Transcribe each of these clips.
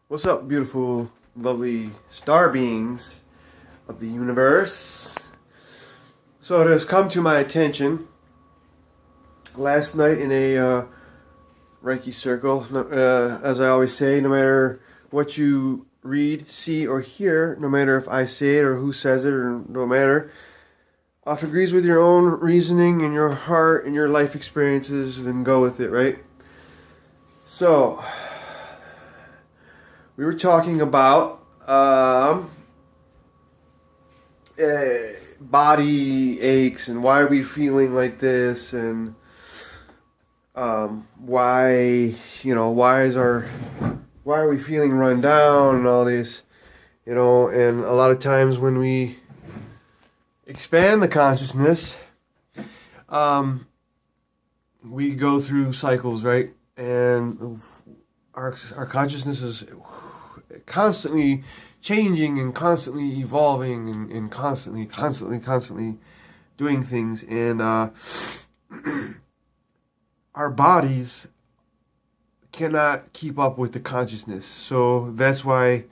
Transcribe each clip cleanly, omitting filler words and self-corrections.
What's up, beautiful, lovely star beings of the universe? So it has come to my attention last night in a reiki circle, as I always say, no matter what you read, see, or hear, no matter if I say it or who says it, or no matter, if it agrees with your own reasoning and your heart and your life experiences, then go with it, right? So we were talking about body aches and why are we feeling like this, and why are we feeling run down and all this, and a lot of times when we expand the consciousness, we go through cycles, right? And our consciousness is constantly changing and constantly evolving and constantly doing things, and our bodies cannot keep up with the consciousness. So that's why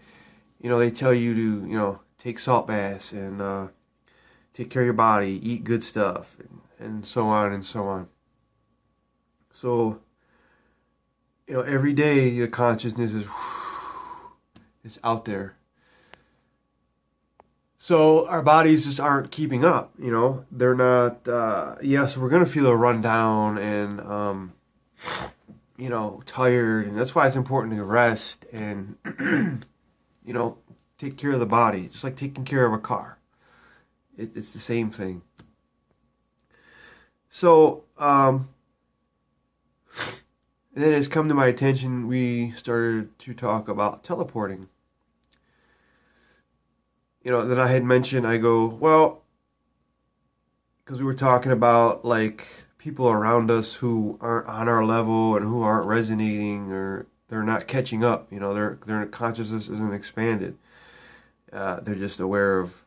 they tell you to take salt baths and take care of your body, eat good stuff, and so on and so on. So every day the consciousness is out there. So our bodies just aren't keeping up, They're not, so we're going to feel a rundown and, tired. And that's why it's important to rest and, take care of the body. Just like taking care of a car. It's the same thing. So, then it's come to my attention, we started to talk about teleporting. That I had mentioned, I go, well, because we were talking about like people around us who aren't on our level and who aren't resonating, or they're not catching up. Their consciousness isn't expanded. They're just aware of,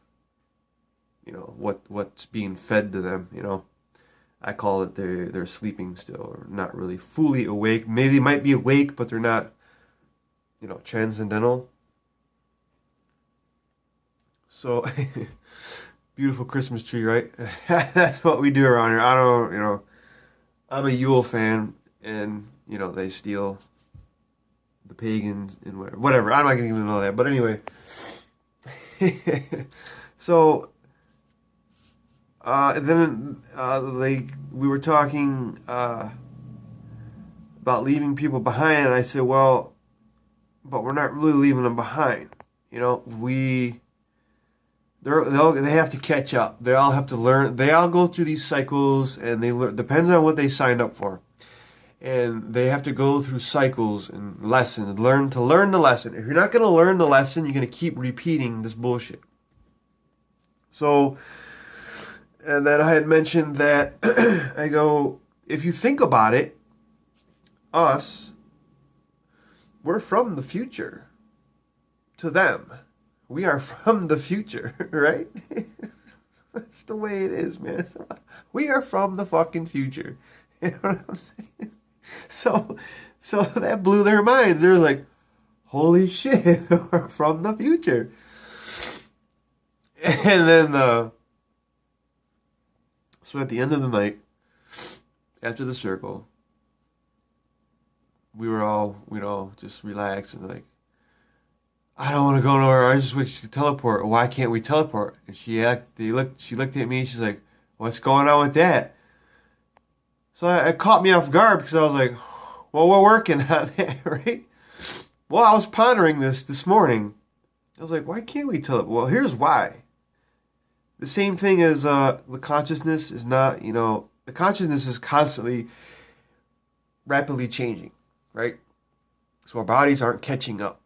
what's being fed to them. I call it they're sleeping still, or not really fully awake. Maybe they might be awake, but they're not, transcendental. So, beautiful Christmas tree, right? That's what we do around here. I don't, I'm a Yule fan, and, they steal the pagans and whatever. I'm not going to even know that. But anyway. So, and then, we were talking about leaving people behind, and I said, well, but we're not really leaving them behind. They have to catch up. They all have to learn. They all go through these cycles, and they learn. Depends on what they signed up for, and they have to go through cycles and lessons. Learn the lesson. If you're not going to learn the lesson, you're going to keep repeating this bullshit. So, and then I had mentioned that I go, if you think about it, we're from the future to them. We are from the future, right? That's the way it is, man. We are from the fucking future. You know what I'm saying? So that blew their minds. They were like, holy shit, we're from the future. And then, so at the end of the night, after the circle, we were all, just relaxed and like, I don't want to go nowhere. I just wish we could teleport. Why can't we teleport? And she looked at me. She's like, "What's going on with that?" So it caught me off guard because I was like, "Well, we're working on that, right?" Well, I was pondering this morning. I was like, "Why can't we teleport?" Well, here's why. The same thing as the consciousness is not. The consciousness is constantly, rapidly changing, right? So our bodies aren't catching up.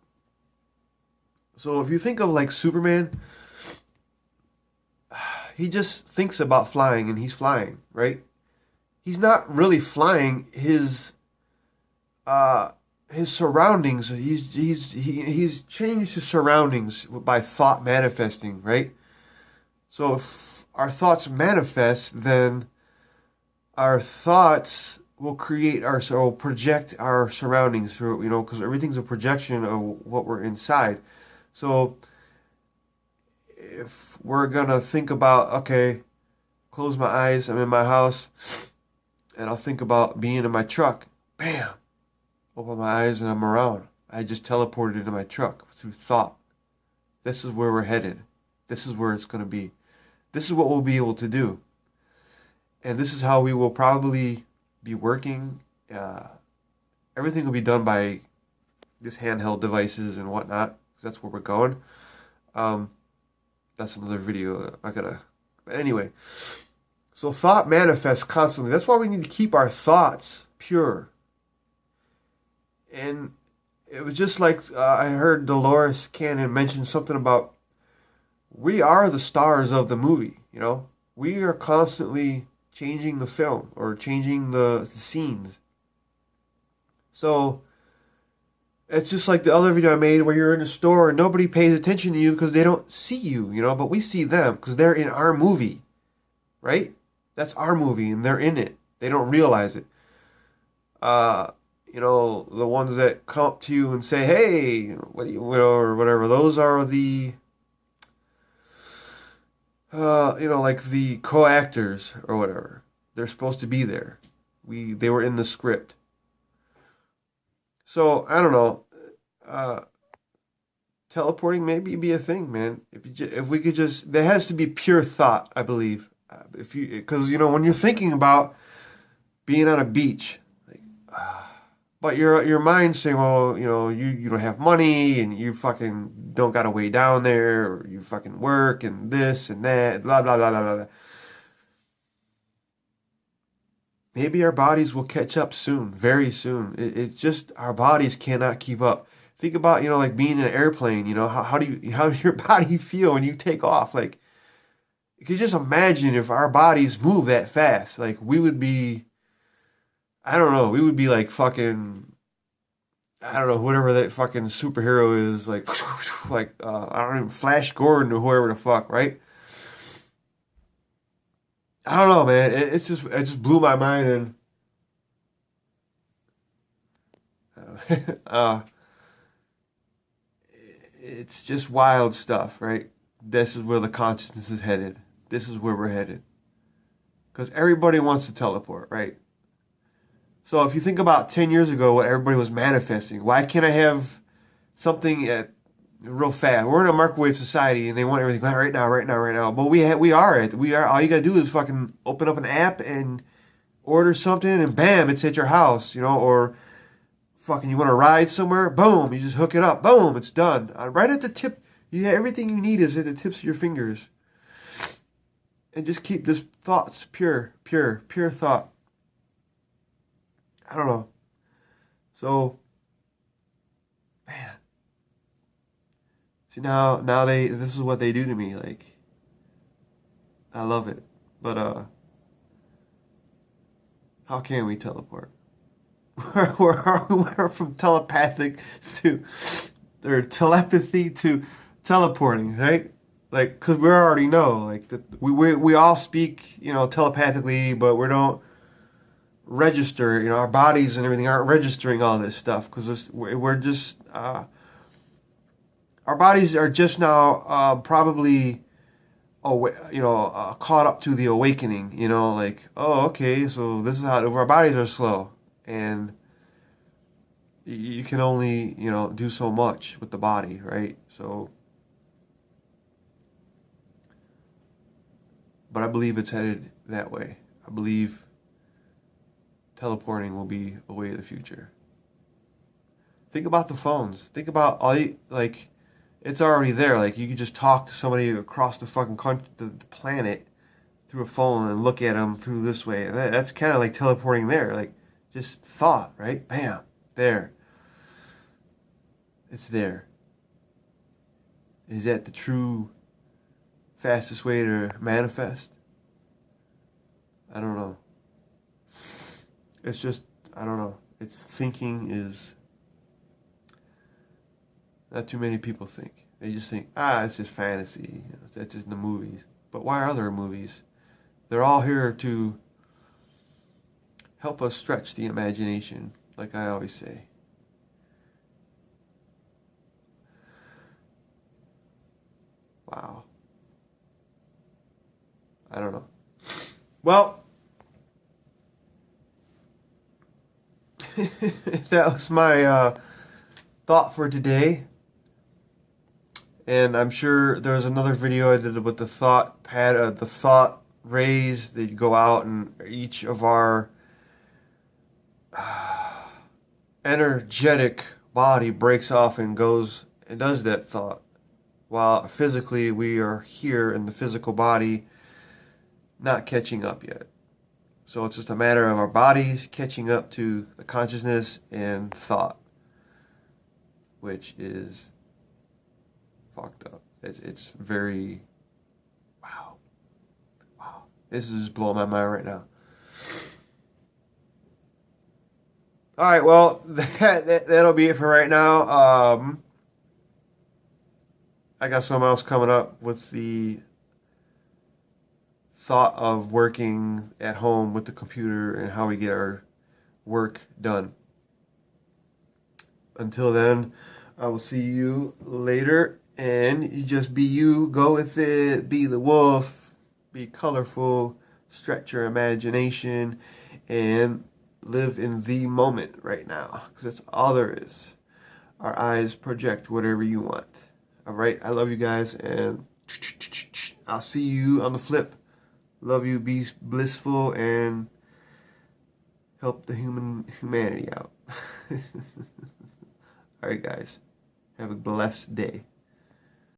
So if you think of like Superman, he just thinks about flying and he's flying, right? He's not really flying his surroundings. He's changed his surroundings by thought manifesting, right? So if our thoughts manifest, then our thoughts we'll create our, so we'll project our surroundings through, because everything's a projection of what we're inside. So if we're gonna think about, okay, close my eyes, I'm in my house, and I'll think about being in my truck. Bam! Open my eyes and I'm around. I just teleported into my truck through thought. This is where we're headed. This is where it's gonna be. This is what we'll be able to do. And this is how we will probably be working. Everything will be done by this handheld devices and whatnot, because that's where we're going. That's another video. But anyway, so thought manifests constantly. That's why we need to keep our thoughts pure. And it was just like I heard Dolores Cannon mention something about we are the stars of the movie. We are constantly changing the film or changing the scenes. So it's just like the other video I made where you're in a store and nobody pays attention to you because they don't see you, but we see them because they're in our movie, right? That's our movie and they're in it. They don't realize it. The ones that come up to you and say, hey, what do you, or whatever, those are the, like the co-actors or whatever. They're supposed to be there. They were in the script. So, I don't know. Teleporting maybe be a thing, man. If we could just, there has to be pure thought, I believe. Because, when you're thinking about being on a beach, but your mind's saying, well, you don't have money and you fucking don't got a way down there, or you fucking work and this and that, blah, blah, blah, blah, blah. Maybe our bodies will catch up soon, very soon. It's just our bodies cannot keep up. Think about, like being in an airplane, how does your body feel when you take off? Like, you could just imagine if our bodies move that fast. Like, we would be, I don't know, we would be like fucking, I don't know, whatever that fucking superhero is, like, I don't know, Flash Gordon or whoever the fuck, right? I don't know, man. It just blew my mind, and it's just wild stuff, right? This is where the consciousness is headed. This is where we're headed. Because everybody wants to teleport, right? So if you think about 10 years ago, what everybody was manifesting, why can't I have something real fast? We're in a microwave society, and they want everything right now, right now, right now. But we are. All you gotta do is fucking open up an app and order something, and bam, it's at your house, Or fucking, you want to ride somewhere? Boom, you just hook it up. Boom, it's done. Right at the tip. Everything you need is at the tips of your fingers. And just keep this thoughts pure thought. I don't know. So, man. See, now this is what they do to me. Like, I love it. But, how can we teleport? We're from telepathic to, or telepathy to teleporting, right? Like, because we already know, like, that we all speak, telepathically, but we don't register, our bodies and everything aren't registering all this stuff, because we're just, our bodies are just now probably, caught up to the awakening, like, oh, okay, so this is how, our bodies are slow, and you can only, do so much with the body, right? So, but I believe it's headed that way. I believe teleporting will be a way of the future. Think about the phones. Think about it's already there. Like, you can just talk to somebody across the fucking country, the planet, through a phone and look at them through this way. That's kind of like teleporting there. Like, just thought, right? Bam, there. It's there. Is that the true fastest way to manifest? I don't know. It's just, I don't know. It's thinking is, not too many people think. They just think, it's just fantasy. That's just the movies. But why are there movies? They're all here to help us stretch the imagination, like I always say. Wow. I don't know. Well, that was my thought for today. And I'm sure there was another video I did with the thought pad, the thought rays that go out, and each of our energetic body breaks off and goes and does that thought. While physically we are here in the physical body, not catching up yet. So it's just a matter of our bodies catching up to the consciousness and thought, which is fucked up. It's very, wow. This is just blowing my mind right now. All right, well, that'll be it for right now. I got something else coming up with the thought of working at home with the computer and how we get our work done. Until then, I will see you later, and you just be you, go with it, be the wolf, be colorful, stretch your imagination, and live in the moment right now, because that's all there is. Our eyes project whatever you want. All right, I love you guys, and I'll see you on the flip. Love you, be blissful, and help the humanity out. All right, guys, have a blessed day.